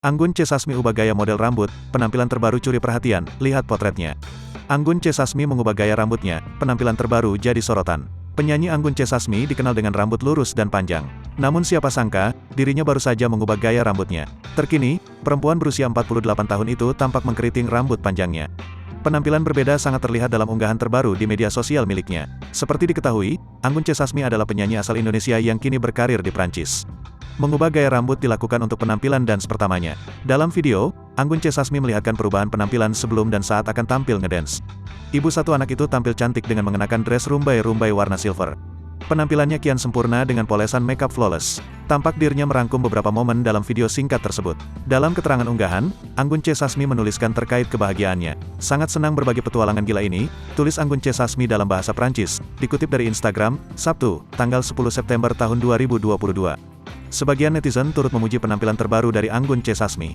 Anggun C. Sasmi ubah gaya model rambut, penampilan terbaru curi perhatian, lihat potretnya. Anggun C. Sasmi mengubah gaya rambutnya, penampilan terbaru jadi sorotan. Penyanyi Anggun C. Sasmi dikenal dengan rambut lurus dan panjang. Namun siapa sangka, dirinya baru saja mengubah gaya rambutnya. Terkini, perempuan berusia 48 tahun itu tampak mengkeriting rambut panjangnya. Penampilan berbeda sangat terlihat dalam unggahan terbaru di media sosial miliknya. Seperti diketahui, Anggun C. Sasmi adalah penyanyi asal Indonesia yang kini berkarir di Prancis. Mengubah gaya rambut dilakukan untuk penampilan dance pertamanya. Dalam video, Anggun C. Sasmi melihatkan perubahan penampilan sebelum dan saat akan tampil ngedance. Ibu satu anak itu tampil cantik dengan mengenakan dress rumbai-rumbai warna silver. Penampilannya kian sempurna dengan polesan makeup flawless. Tampak dirinya merangkum beberapa momen dalam video singkat tersebut. Dalam keterangan unggahan, Anggun C. Sasmi menuliskan terkait kebahagiaannya. Sangat senang berbagi petualangan gila ini, tulis Anggun C. Sasmi dalam bahasa Prancis, dikutip dari Instagram, Sabtu, tanggal 10 September tahun 2022. Sebagian netizen turut memuji penampilan terbaru dari Anggun C. Sasmi.